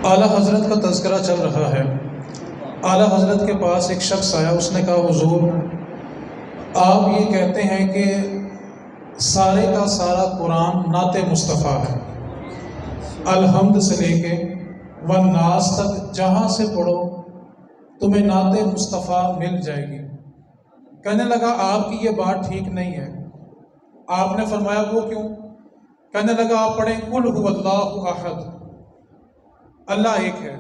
اعلیٰ حضرت کا تذکرہ چل رہا ہے۔ اعلیٰ حضرت کے پاس ایک شخص آیا، اس نے کہا حضور آپ یہ کہتے ہیں کہ سارے کا سارا قرآن نعت مصطفیٰ ہے، الحمد سے لے کے والناس تک جہاں سے پڑھو تمہیں نعت مصطفیٰ مل جائے گی۔ کہنے لگا آپ کی یہ بات ٹھیک نہیں ہے۔ آپ نے فرمایا وہ کیوں؟ کہنے لگا آپ پڑھیں قل هو اللہ احد، اللہ ایک ہے۔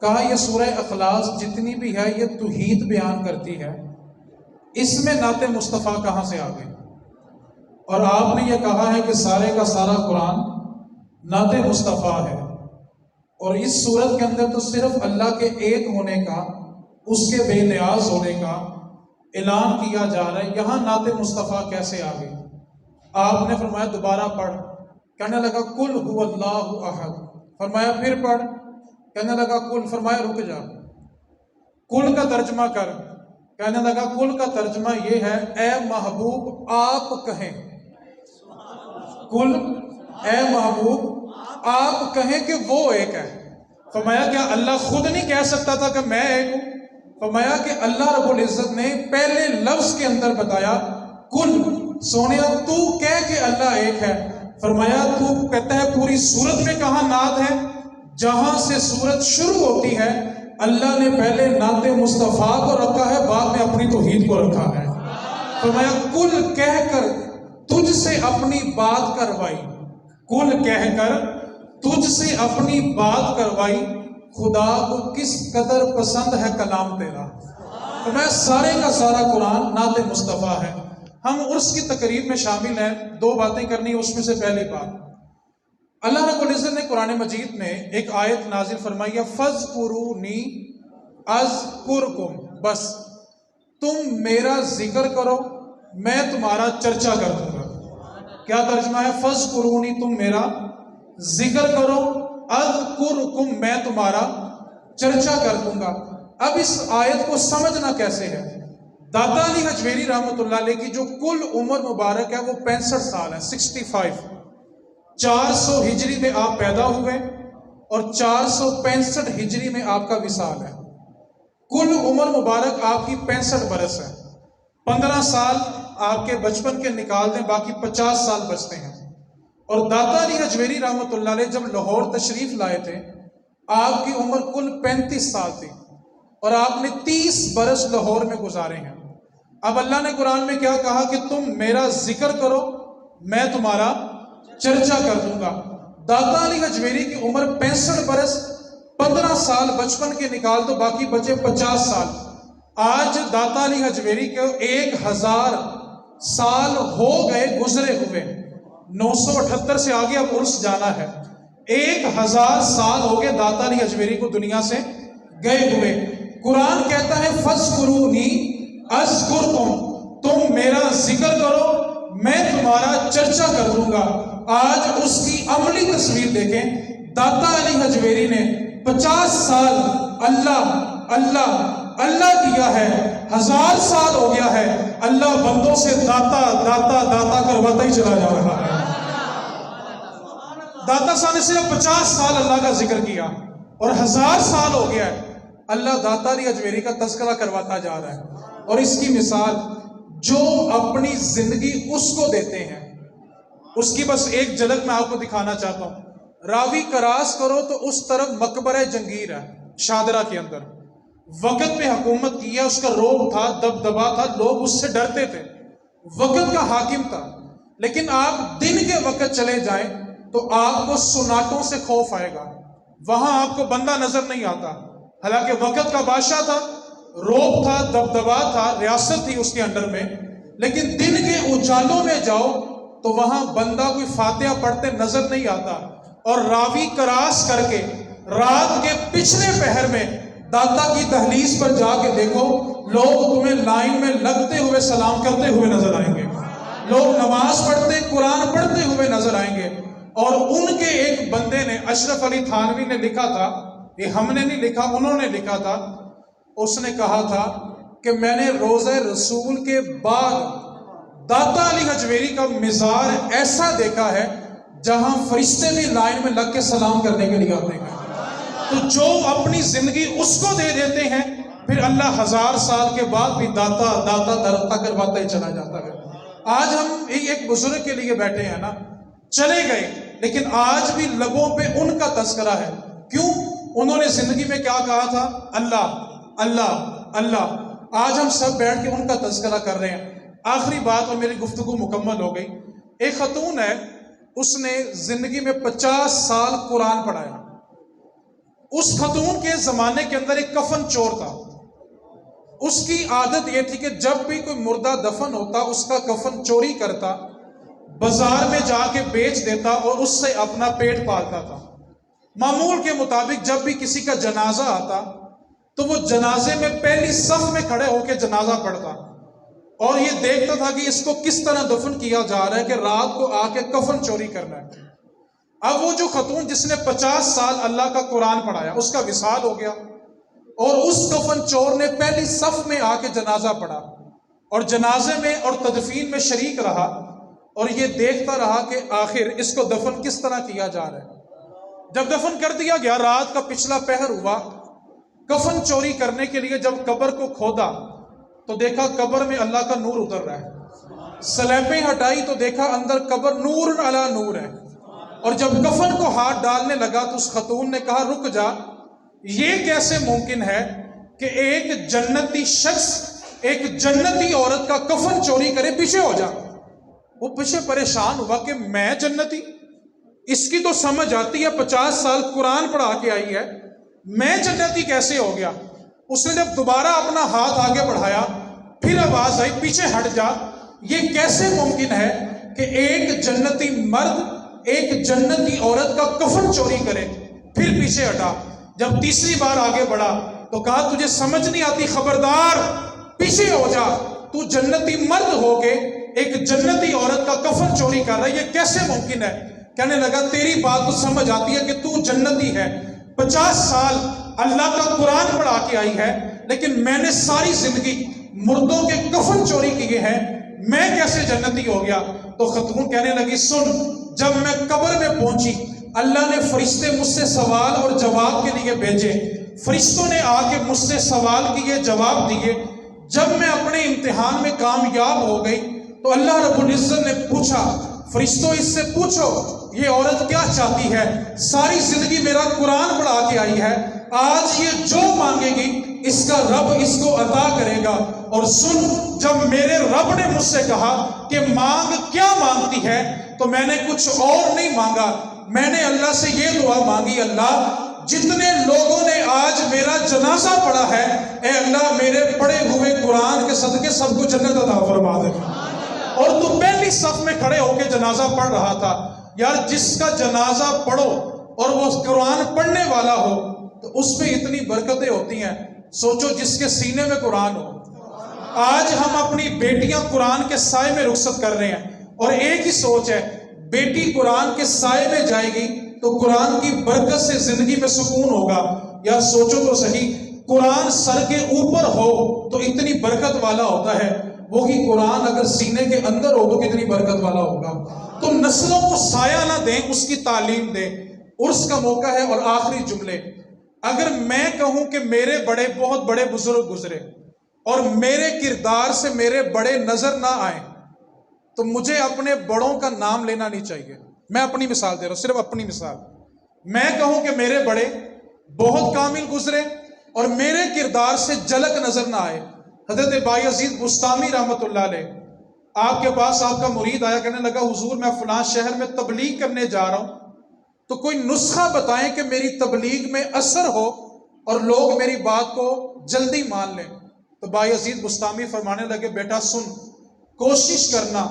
کہا یہ سورہ اخلاص جتنی بھی ہے یہ توحید بیان کرتی ہے، اس میں نعت مصطفیٰ کہاں سے آ گئی؟ اور آپ نے یہ کہا ہے کہ سارے کا سارا قرآن نعت مصطفیٰ ہے، اور اس صورت کے اندر تو صرف اللہ کے ایک ہونے کا، اس کے بے نیاز ہونے کا اعلان کیا جا رہا ہے، یہاں نعت مصطفیٰ کیسے آ گئی؟ آپ نے فرمایا دوبارہ پڑھ۔ کہنے لگا قل هو اللہ احد، فرمایا پھر پڑھ۔ کہنے لگا قل، فرمایا رک جا، قل کا ترجمہ کر۔ کہنے لگا قل کا ترجمہ یہ ہے اے محبوب آپ کہیں، قل اے محبوب آپ کہیں کہ وہ ایک ہے۔ فرمایا کیا اللہ خود نہیں کہہ سکتا تھا کہ میں ایک ہوں؟ فرمایا کہ اللہ رب العزت نے پہلے لفظ کے اندر بتایا قل، سونیا تو کہہ کہ اللہ ایک ہے۔ فرمایا تو کہتا ہے پوری سورت میں کہاں نعت ہے؟ جہاں سے سورت شروع ہوتی ہے اللہ نے پہلے نعت مصطفیٰ کو رکھا ہے، بعد میں اپنی توحید کو رکھا ہے۔ فرمایا قل کہہ کر تجھ سے اپنی بات کروائی، قل کہہ کر تجھ سے اپنی بات کروائی، خدا کو کس قدر پسند ہے کلام تیرا۔ فرمایا سارے کا سارا قرآن نعت مصطفیٰ ہے۔ ہم عرس کی تقریب میں شامل ہیں، دو باتیں کرنی ہیں، اس میں سے پہلی بات اللہ رب العزت نے قرآن مجید میں ایک آیت نازل فرمائی ہے فَاذْكُرُونِی اذْکُرْکُم، بس تم میرا ذکر کرو میں تمہارا چرچا کر دوں گا۔ کیا ترجمہ ہے؟ فَاذْكُرُونِی، تم میرا ذکر کرو، اذْکُرْکُم، میں تمہارا چرچا کر دوں گا۔ اب اس آیت کو سمجھنا کیسے ہے؟ داتا علی حجویری رحمۃ اللہ علیہ کی جو کل عمر مبارک ہے وہ 65 سال ہے، 65۔ 400 ہجری میں آپ پیدا ہوئے اور 465 ہجری میں آپ کا وصال ہے۔ کل عمر مبارک آپ کی 65 برس ہے۔ 15 سال آپ کے بچپن کے نکال دیں، باقی 50 سال بچتے ہیں۔ اور داتا علی حجویری رحمۃ اللہ علیہ جب لاہور تشریف لائے تھے آپ کی عمر کل 35 سال تھی، اور آپ نے 30 برس لاہور میں گزارے ہیں۔ اب اللہ نے قرآن میں کیا کہا کہ تم میرا ذکر کرو میں تمہارا چرچا کر دوں گا۔ داتا علی حجویری کی عمر 65 برس، 15 سال بچپن کے نکال تو باقی بچے 50 سال۔ آج داتا علی حجویری کو 1000 سال ہو گئے گزرے ہوئے، 978 سے آگے اب عرس جانا ہے۔ 1000 سال ہو گئے داتا علی حجویری کو دنیا سے گئے ہوئے۔ قرآن کہتا ہے فَاذْکُرُونِی اذْکُرْکُم، تم میرا ذکر کرو میں تمہارا چرچا کر دوں گا۔ آج اس کی عملی تصویر دیکھیں، داتا علی حجویری نے 50 سال اللہ اللہ اللہ کیا ہے، 1000 سال ہو گیا ہے اللہ بندوں سے داتا داتا داتا کرواتا ہی چلا جا رہا ہے۔ داتا صاحب نے صرف 50 سال اللہ کا ذکر کیا اور 1000 سال ہو گیا ہے اللہ داتا علی حجویری کا تذکرہ کرواتا جا رہا ہے۔ اور اس کی مثال جو اپنی زندگی اس کو دیتے ہیں، اس کی بس ایک جھلک میں آپ کو دکھانا چاہتا ہوں۔ راوی کراس کرو تو اس طرف مقبرہ جنگیر ہے شادرہ کے اندر، وقت پہ حکومت کی ہے، اس کا روب تھا، دبدبا تھا، لوگ اس سے ڈرتے تھے، وقت کا حاکم تھا۔ لیکن آپ دن کے وقت چلے جائیں تو آپ کو سناٹوں سے خوف آئے گا، وہاں آپ کو بندہ نظر نہیں آتا، حالانکہ وقت کا بادشاہ تھا، روب تھا، دبدبا تھا، ریاست تھی اس کے انڈر میں۔ لیکن دن کے اجالوں میں جاؤ تو وہاں بندہ کوئی فاتحہ پڑھتے نظر نہیں آتا، اور راوی کراس کر کے رات کے پچھلے پہر میں داتا کی دہلیز پر جا کے دیکھو، لوگ تمہیں لائن میں لگتے ہوئے سلام کرتے ہوئے نظر آئیں گے، لوگ نماز پڑھتے قرآن پڑھتے ہوئے نظر آئیں گے۔ اور ان کے ایک بندے نے، اشرف علی تھانوی نے لکھا تھا، یہ ہم نے نہیں لکھا انہوں نے لکھا تھا، اس نے کہا تھا کہ میں نے روضہ رسول کے بعد داتا علی حجویری کا مزار ایسا دیکھا ہے جہاں فرشتے بھی لائن میں لگ کے سلام کرنے کے لیے آتے ہیں. تو جو اپنی زندگی اس کو دے دیتے ہیں پھر اللہ 1000 سال کے بعد بھی داتا داتا درتا کرواتا ہی چلا جاتا ہے. آج ہم ایک بزرگ کے لیے بیٹھے ہیں نا، چلے گئے لیکن آج بھی لبوں پہ ان کا تذکرہ ہے. کیوں؟ انہوں نے زندگی میں کیا کہا تھا؟ اللہ اللہ اللہ. آج ہم سب بیٹھ کے ان کا تذکرہ کر رہے ہیں. آخری بات اور میری گفتگو مکمل ہو گئی. ایک خاتون ہے، اس نے زندگی میں 50 سال قرآن پڑھایا. اس خاتون کے زمانے کے اندر ایک کفن چور تھا. اس کی عادت یہ تھی کہ جب بھی کوئی مردہ دفن ہوتا اس کا کفن چوری کرتا، بازار میں جا کے بیچ دیتا اور اس سے اپنا پیٹ پالتا تھا. معمول کے مطابق جب بھی کسی کا جنازہ آتا تو وہ جنازے میں پہلی صف میں کھڑے ہو کے جنازہ پڑھتا اور یہ دیکھتا تھا کہ اس کو کس طرح دفن کیا جا رہا ہے کہ رات کو آ کے کفن چوری کرنا ہے. اب وہ جو خاتون جس نے 50 سال اللہ کا قرآن پڑھایا، اس کا وصال ہو گیا اور اس کفن چور نے پہلی صف میں آ کے جنازہ پڑھا اور جنازے میں اور تدفین میں شریک رہا اور یہ دیکھتا رہا کہ آخر اس کو دفن کس طرح کیا جا رہا ہے. جب دفن کر دیا گیا، رات کا پچھلا پہر ہوا، کفن چوری کرنے کے لیے جب قبر کو کھودا تو دیکھا قبر میں اللہ کا نور اتر رہا ہے. سلیبیں ہٹائی تو دیکھا اندر قبر نور علی نور ہے. اور جب کفن کو ہاتھ ڈالنے لگا تو اس خاتون نے کہا رک جا، یہ کیسے ممکن ہے کہ ایک جنتی شخص ایک جنتی عورت کا کفن چوری کرے؟ پیچھے ہو جا. وہ پیچھے پریشان ہوا کہ میں جنتی، اس کی تو سمجھ آتی ہے 50 سال قرآن پڑھا کے آئی ہے، میں جنتی کیسے ہو گیا؟ اس نے جب دوبارہ اپنا ہاتھ آگے بڑھایا پھر آواز آئی پیچھے ہٹ جا. یہ کیسے ممکن ہے کہ ایک جنتی مرد ایک جنتی عورت کا کفن چوری کرے؟ پھر پیچھے ہٹا. جب تیسری بار آگے بڑھا تو کہا تجھے سمجھ نہیں آتی، خبردار پیچھے ہو جا. تو جنتی مرد ہو کے ایک جنتی عورت کا کفن چوری کر رہا ہے، یہ کیسے ممکن ہے؟ کہنے لگا تیری بات تو سمجھ آتی ہے کہ تو جنتی ہے، 50 سال اللہ کا قرآن پڑھا کے آئی ہے، لیکن میں نے ساری زندگی مردوں کے کفن چوری کیے ہیں، میں کیسے جنتی ہو گیا؟ تو خاتون کہنے لگی سن، جب میں قبر میں پہنچی اللہ نے فرشتے مجھ سے سوال اور جواب کے لیے بھیجے. فرشتوں نے آ کے مجھ سے سوال کیے، جواب دیے. جب میں اپنے امتحان میں کامیاب ہو گئی تو اللہ رب العزت نے پوچھا فرشتوں اس سے پوچھو یہ عورت کیا چاہتی ہے؟ ساری زندگی میرا قرآن پڑھا کے آئی ہے، آج یہ جو مانگے گی اس کا رب اس کو عطا کرے گا. اور سن، جب میرے رب نے مجھ سے کہا کہ مانگ کیا مانگتی ہے تو میں نے کچھ اور نہیں مانگا، میں نے اللہ سے یہ دعا مانگی، اللہ جتنے لوگوں نے آج میرا جنازہ پڑھا ہے، اے اللہ میرے پڑھے ہوئے قرآن کے صدقے سب کو جنت عطا فرما دے. اور تو پہلی صف میں کھڑے ہو کے جنازہ پڑھ رہا تھا. یار جس کا جنازہ پڑھو اور وہ قرآن پڑھنے والا ہو تو اس پہ اتنی برکتیں ہوتی ہیں. سوچو جس کے سینے میں قرآن ہو. آج ہم اپنی بیٹیاں قرآن کے سائے میں رخصت کر رہے ہیں اور ایک ہی سوچ ہے، بیٹی قرآن کے سائے میں جائے گی تو قرآن کی برکت سے زندگی میں سکون ہوگا. یار سوچو تو صحیح، قرآن سر کے اوپر ہو تو اتنی برکت والا ہوتا ہے، وہی قرآن اگر سینے کے اندر ہو تو کتنی برکت والا ہوگا. تو نسلوں کو سایہ نہ دیں، اس کی تعلیم دیں. عرس کا موقع ہے اور آخری جملے. اگر میں کہوں کہ میرے بڑے بہت بڑے بزرگ گزرے اور میرے کردار سے میرے بڑے نظر نہ آئیں تو مجھے اپنے بڑوں کا نام لینا نہیں چاہیے. میں اپنی مثال دے رہا ہوں، صرف اپنی مثال. میں کہوں کہ میرے بڑے بہت کامل گزرے اور میرے کردار سے جھلک نظر نہ آئے. حضرت بایزید بستامی رحمۃ اللہ علیہ آپ کے پاس آپ کا مرید آیا، کہنے لگا حضور میں فلاں شہر میں تبلیغ کرنے جا رہا ہوں، تو کوئی نسخہ بتائیں کہ میری تبلیغ میں اثر ہو اور لوگ میری بات کو جلدی مان لیں. تو بایزید بستامی فرمانے لگے بیٹا سن، کوشش کرنا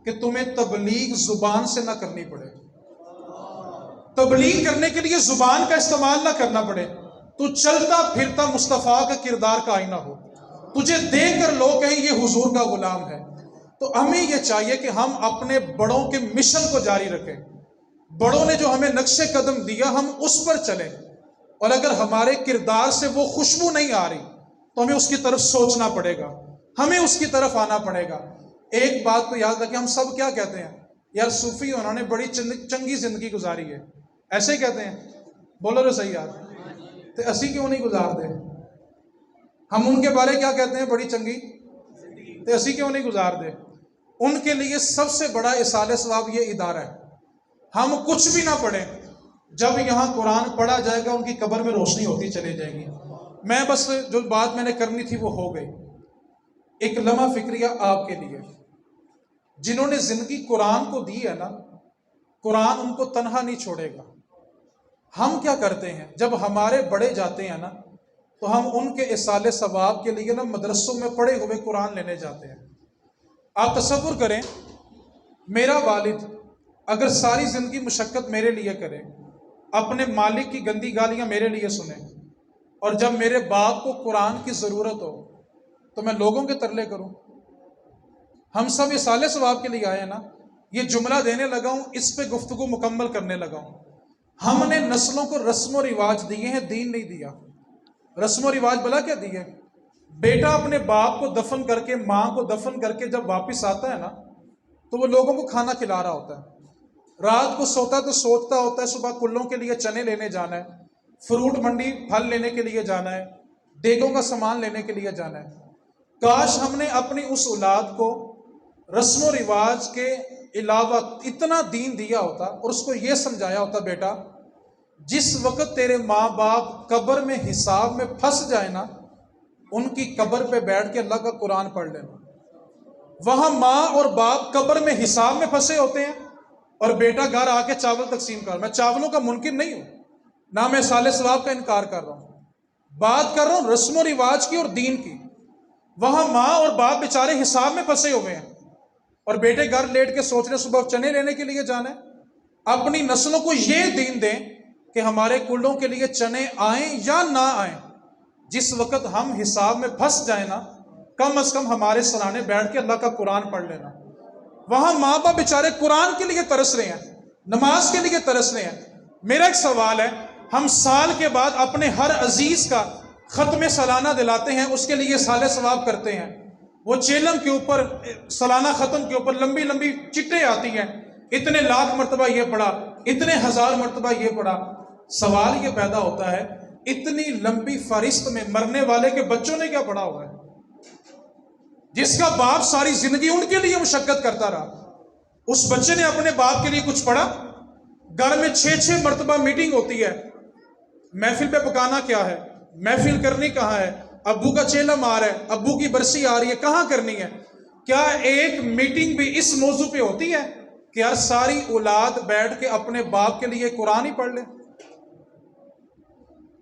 کہ تمہیں تبلیغ زبان سے نہ کرنی پڑے، تبلیغ کرنے کے لیے زبان کا استعمال نہ کرنا پڑے. تو چلتا پھرتا مصطفیٰ کا کردار کا آئینہ ہو، تجھے دیکھ کر لوگ کہیں یہ حضور کا غلام ہے. تو ہمیں یہ چاہیے کہ ہم اپنے بڑوں کے مشن کو جاری رکھیں. بڑوں نے جو ہمیں نقش قدم دیا ہم اس پر چلیں، اور اگر ہمارے کردار سے وہ خوشبو نہیں آ رہی تو ہمیں اس کی طرف سوچنا پڑے گا، ہمیں اس کی طرف آنا پڑے گا. ایک بات تو یاد رکھیں، ہم سب کیا کہتے ہیں؟ یار صوفی انہوں نے بڑی چنگی زندگی گزاری ہے، ایسے ہی کہتے ہیں، بولو تو صحیح یار، تو اسی کیوں نہیں گزار دے؟ ہم ان کے بارے کیا کہتے ہیں؟ بڑی چنگی، تو اسی کیوں نہیں گزار دے؟ ان کے لیے سب سے بڑا اصالہ ثواب یہ ادارہ ہے، ہم کچھ بھی نہ پڑھیں، جب یہاں قرآن پڑھا جائے گا ان کی قبر میں روشنی ہوتی چلے جائے گی۔ میں بس جو بات میں نے کرنی تھی وہ ہو گئی۔ ایک لمحہ فکریہ آپ کے لیے، جنہوں نے زندگی قرآن کو دی ہے نا، قرآن ان کو تنہا نہیں چھوڑے گا۔ ہم کیا کرتے ہیں جب ہمارے بڑے جاتے ہیں نا، تو ہم ان کے اصالہ ثواب کے لیے نا مدرسوں میں پڑھے ہوئے قرآن لینے جاتے ہیں۔ آپ تصور کریں، میرا والد اگر ساری زندگی مشقت میرے لیے کرے، اپنے مالک کی گندی گالیاں میرے لیے سنے، اور جب میرے باپ کو قرآن کی ضرورت ہو تو میں لوگوں کے ترلے کروں؟ ہم سب اصالہ ثواب کے لیے آئے ہیں نا۔ یہ جملہ دینے لگا ہوں، اس پہ گفتگو مکمل کرنے لگا ہوں۔ ہم نے نسلوں کو رسم و رواج دیے ہیں، دین نہیں دیا۔ رسم و رواج بلا کیا دیے؟ بیٹا اپنے باپ کو دفن کر کے، ماں کو دفن کر کے جب واپس آتا ہے نا، تو وہ لوگوں کو کھانا کھلا رہا ہوتا ہے۔ رات کو سوتا تو سوچتا ہوتا ہے صبح کلوں کے لیے چنے لینے جانا ہے، فروٹ منڈی پھل لینے کے لیے جانا ہے، دیگوں کا سامان لینے کے لیے جانا ہے۔ کاش ہم نے اپنی اس اولاد کو رسم و رواج کے علاوہ اتنا دین دیا ہوتا اور اس کو یہ سمجھایا ہوتا، بیٹا جس وقت تیرے ماں باپ قبر میں حساب میں پھنس جائے نا، ان کی قبر پہ بیٹھ کے اللہ کا قرآن پڑھ لینا۔ وہاں ماں اور باپ قبر میں حساب میں پھنسے ہوتے ہیں، اور بیٹا گھر آ کے چاول تقسیم کر۔ میں چاولوں کا منکر نہیں ہوں، نہ میں اصالہ ثواب کا انکار کر رہا ہوں، بات کر رہا ہوں رسم و رواج کی اور دین کی۔ وہاں ماں اور باپ بیچارے حساب میں پھنسے ہوئے ہیں، اور بیٹے گھر لیٹ کے سوچ رہے صبح چنے لینے کے لیے جانا ہے۔ اپنی نسلوں کو یہ دین دیں کہ ہمارے کلوں کے لیے چنے آئیں یا نہ آئیں، جس وقت ہم حساب میں پھنس جائیں نا، کم از کم ہمارے سرانے بیٹھ کے اللہ کا قرآن پڑھ لینا۔ وہاں ماں باپ بیچارے قرآن کے لیے ترس رہے ہیں، نماز کے لیے ترس رہے ہیں۔ میرا ایک سوال ہے، ہم سال کے بعد اپنے ہر عزیز کا ختم سالانہ دلاتے ہیں، اس کے لیے اصالہ ثواب کرتے ہیں، وہ چیلم کے اوپر سالانہ ختم کے اوپر لمبی لمبی چٹیں آتی ہیں، اتنے لاکھ مرتبہ یہ پڑھا، اتنے ہزار مرتبہ یہ پڑھا۔ سوال یہ پیدا ہوتا ہے، اتنی لمبی فہرست میں مرنے والے کے بچوں نے کیا پڑھا ہوا ہے؟ جس کا باپ ساری زندگی ان کے لیے مشقت کرتا رہا، اس بچے نے اپنے باپ کے لیے کچھ پڑھا؟ گھر میں 6 مرتبہ میٹنگ ہوتی ہے، محفل پہ پکانا کیا ہے، محفل کرنی کہاں ہے، ابو کا چیلم آ رہا ہے، ابو کی برسی آ رہی ہے، کہاں کرنی ہے؟ کیا ایک میٹنگ بھی اس موضوع پہ ہوتی ہے کہ یار ساری اولاد بیٹھ کے اپنے باپ کے لیے قرآن ہی پڑھ لے؟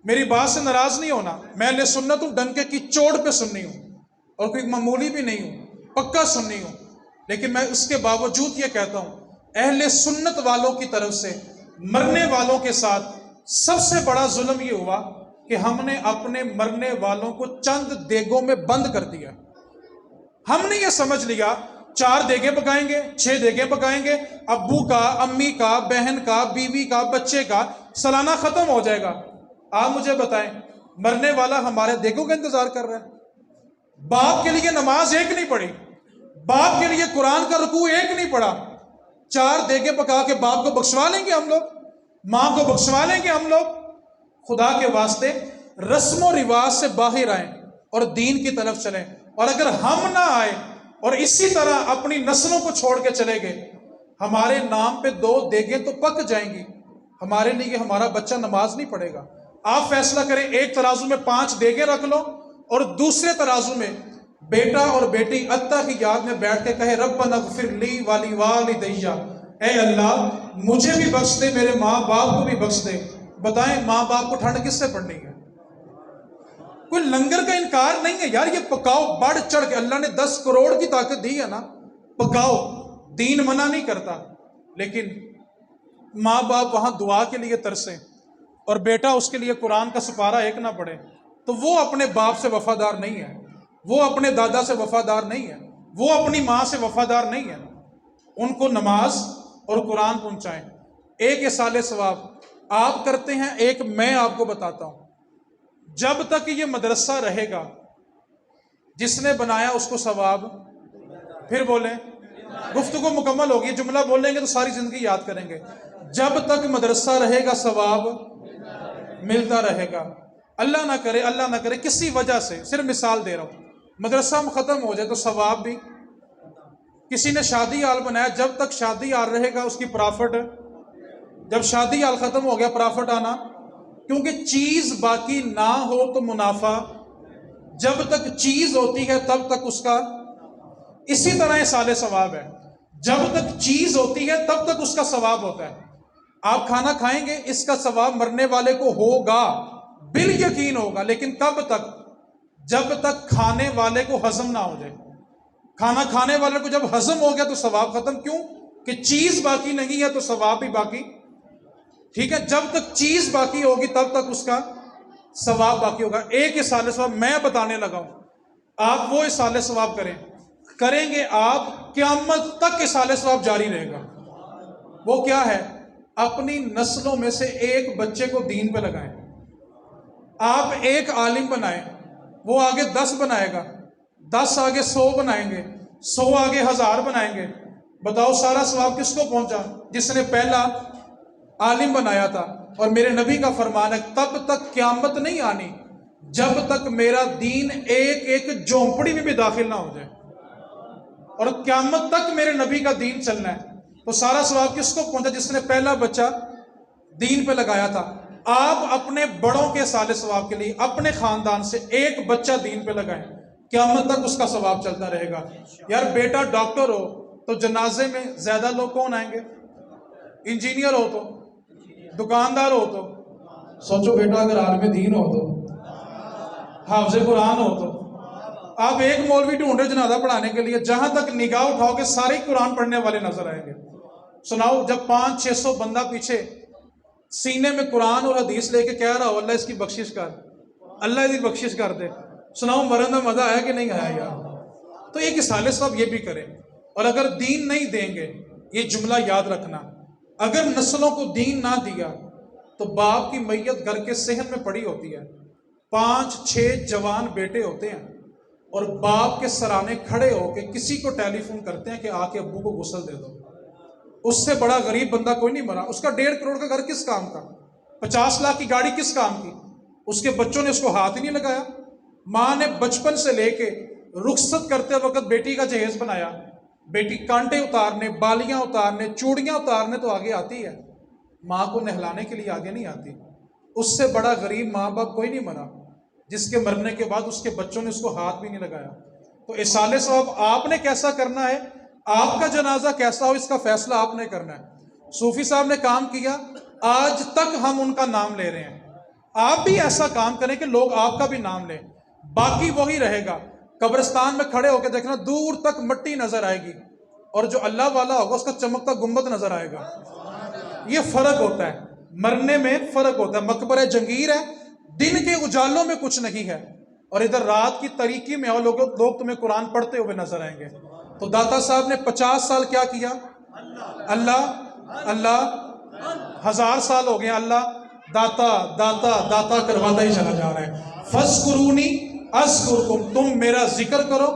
میری بات سے ناراض نہیں ہونا، میں اہل سنت ہوں، ڈنکے کی چوٹ پہ سننی ہوں، اور کوئی معمولی بھی نہیں ہوں، پکا سننی ہوں، لیکن میں اس کے باوجود یہ کہتا ہوں، اہل سنت والوں کی طرف سے مرنے والوں کے ساتھ سب سے بڑا ظلم یہ ہوا کہ ہم نے اپنے مرنے والوں کو چند دیگوں میں بند کر دیا۔ ہم نے یہ سمجھ لیا 4 دیگیں پکائیں گے، 6 دیگیں پکائیں گے، ابو کا، امی کا، بہن کا، بیوی کا، بچے کا سالانہ ختم ہو جائے گا۔ آپ مجھے بتائیں، مرنے والا ہمارے دیگوں کا انتظار کر رہا ہے؟ باپ کے لیے نماز ایک نہیں پڑھی، باپ کے لیے قرآن کا رکوع ایک نہیں پڑھا، 4 دیگیں پکا کے باپ کو بخشوا لیں گے ہم لوگ، ماں کو بخشوا لیں گے ہم لوگ؟ خدا کے واسطے رسم و رواج سے باہر آئیں اور دین کی طرف چلیں، اور اگر ہم نہ آئے اور اسی طرح اپنی نسلوں کو چھوڑ کے چلے گئے، ہمارے نام پہ 2 دیگیں تو پک جائیں گی، ہمارے لیے ہمارا بچہ نماز نہیں پڑھے گا۔ آپ فیصلہ کریں، ایک ترازو میں 5 دیگیں رکھ لو، اور دوسرے ترازو میں بیٹا اور بیٹی عطا کی یاد میں بیٹھ کے کہے ربنا اغفر لی والی والدیّ، اے اللہ مجھے بھی بخش دے، میرے ماں باپ کو بھی بخش دے۔ بتائیں ماں باپ کو ٹھنڈ کس سے پڑنی ہے؟ کوئی لنگر کا انکار نہیں ہے یار، یہ پکاؤ بڑھ چڑھ کے، اللہ نے 10 کروڑ کی طاقت دی ہے نا، پکاؤ، دین منع نہیں کرتا، لیکن ماں باپ وہاں دعا کے لیے ترسیں اور بیٹا اس کے لیے قرآن کا سپارہ ایک نہ پڑھے، تو وہ اپنے باپ سے وفادار نہیں ہے، وہ اپنے دادا سے وفادار نہیں ہے، وہ اپنی ماں سے وفادار نہیں ہے۔ ان کو نماز اور قرآن پہنچائیں۔ ایک اصالہ ثواب آپ کرتے ہیں، ایک میں آپ کو بتاتا ہوں۔ جب تک یہ مدرسہ رہے گا، جس نے بنایا اس کو ثواب، پھر بولیں گفتگو مکمل ہوگی، جملہ بولیں گے تو ساری زندگی یاد کریں گے. جب تک مدرسہ رہے گا ثواب ملتا رہے گا. اللہ نہ کرے کسی وجہ سے، صرف مثال دے رہا ہوں، مدرسہ ختم ہو جائے تو ثواب بھی. کسی نے شادی ہال بنایا، جب تک شادی ہال رہے گا اس کی پرافٹ، جب شادی ہال ختم ہو گیا پرافٹ آنا، کیونکہ چیز باقی نہ ہو تو منافع، جب تک چیز ہوتی ہے تب تک اس کا. اسی طرح سال ثواب ہے، جب تک چیز ہوتی ہے تب تک اس کا ثواب ہوتا ہے. آپ کھانا کھائیں گے، اس کا ثواب مرنے والے کو ہوگا، بالیقین ہوگا، لیکن کب تک؟ جب تک کھانے والے کو ہضم نہ ہو جائے. کھانا کھانے والے کو جب ہضم ہو گیا تو ثواب ختم. کیوں؟ کہ چیز باقی نہیں ہے تو ثواب بھی باقی. ٹھیک ہے، جب تک چیز باقی ہوگی تب تک اس کا ثواب باقی ہوگا. ایک اصال ثواب میں بتانے لگا ہوں، آپ وہ اصال ثواب کریں گے آپ، قیامت تک اصال ثواب جاری رہے گا. وہ کیا ہے؟ اپنی نسلوں میں سے ایک بچے کو دین پہ لگائیں. آپ ایک عالم بنائیں، وہ آگے 10 بنائے گا، 10 آگے 100 بنائیں گے، 100 آگے 1000 بنائیں گے. بتاؤ سارا ثواب کس کو پہنچا؟ جس نے پہلا عالم بنایا تھا. اور میرے نبی کا فرمان ہے تب تک قیامت نہیں آنی جب تک میرا دین ایک ایک جھونپڑی میں بھی داخل نہ ہو جائے. اور قیامت تک میرے نبی کا دین چلنا ہے. تو سارا ثواب کس کو پہنچا؟ جس نے پہلا بچہ دین پہ لگایا تھا. آپ اپنے بڑوں کے سال ثواب کے لیے اپنے خاندان سے ایک بچہ دین پہ لگائیں، قیامت تک اس کا ثواب چلتا رہے گا. یار بیٹا ڈاکٹر ہو تو جنازے میں زیادہ لوگ کون آئیں گے؟ انجینئر ہو تو، دکاندار ہو تو. سوچو بیٹا اگر عالم دین ہو تو، حافظ قرآن ہو تو، آپ ایک مولوی ڈھونڈے جنازہ پڑھانے کے لیے، جہاں تک نگاہ اٹھاؤ گے سارے قرآن پڑھنے والے نظر آئیں گے. سناؤ، جب 500-600 بندہ پیچھے سینے میں قرآن اور حدیث لے کے کہہ رہا ہو اللہ اس کی بخشش کر، اللہ اس کی بخشش کر دے، سناؤ مرن میں مزہ آیا کہ نہیں آیا یار؟ تو ایک اصال ثواب یہ بھی کریں. اور اگر دین نہیں دیں گے، یہ جملہ یاد رکھنا، اگر نسلوں کو دین نہ دیا تو باپ کی میت گھر کے صحن میں پڑی ہوتی ہے، 5-6 جوان بیٹے ہوتے ہیں اور باپ کے سرانے کھڑے ہو کے کسی کو ٹیلی فون کرتے ہیں کہ آ کے ابو کو غسل دے دو. اس سے بڑا غریب بندہ کوئی نہیں مرا. اس کا 1.5 کروڑ کا گھر کس کام کا؟ 50 لاکھ کی گاڑی کس کام کی؟ اس کے بچوں نے اس کو ہاتھ ہی نہیں لگایا. ماں نے بچپن سے لے کے رخصت کرتے وقت بیٹی کا جہیز بنایا. بیٹی کانٹے اتارنے، بالیاں اتارنے، چوڑیاں اتارنے تو آگے آتی ہے، ماں کو نہلانے کے لیے آگے نہیں آتی. اس سے بڑا غریب ماں باپ کوئی نہیں مرا جس کے مرنے کے بعد اس کے بچوں نے اس کو ہاتھ بھی نہیں لگایا. تو اصال ثواب آپ نے کیسا کرنا ہے، آپ کا جنازہ کیسا ہو اس کا فیصلہ آپ نے کرنا ہے. صوفی صاحب نے کام کیا، آج تک ہم ان کا نام لے رہے ہیں. آپ بھی ایسا کام کریں کہ لوگ آپ کا بھی نام لیں. باقی وہی رہے گا. قبرستان میں کھڑے ہو کے دیکھنا، دور تک مٹی نظر آئے گی اور جو اللہ والا ہوگا اس کا چمکتا گنبد نظر آئے گا. یہ فرق ہوتا ہے، مرنے میں فرق ہوتا ہے. مقبرہ جنگیر ہے، دن کے اجالوں میں کچھ نہیں ہے، اور ادھر رات کی تاریکی میں لوگ تمہیں قرآن پڑھتے ہوئے نظر آئیں گے. تو داتا صاحب نے 50 سال کیا کیا؟ اللہ اللہ. 1000 سال ہو گئے اللہ داتا داتا داتا کرواتا ہی چلا جا رہا ہے. فَاذْكُرُونِي أَذْكُرْكُمْ، تم میرا ذکر کرو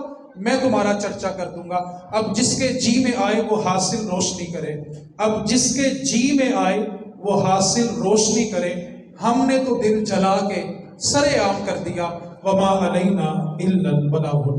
میں تمہارا چرچا کر دوں گا. اب جس کے جی میں آئے وہ حاصل روشنی کرے، اب جس کے جی میں آئے وہ حاصل روشنی کرے. ہم نے تو دل جلا کے سرے عام کر دیا. وَمَا عَلَيْنَا إِلَّا الْبَلَاغُ.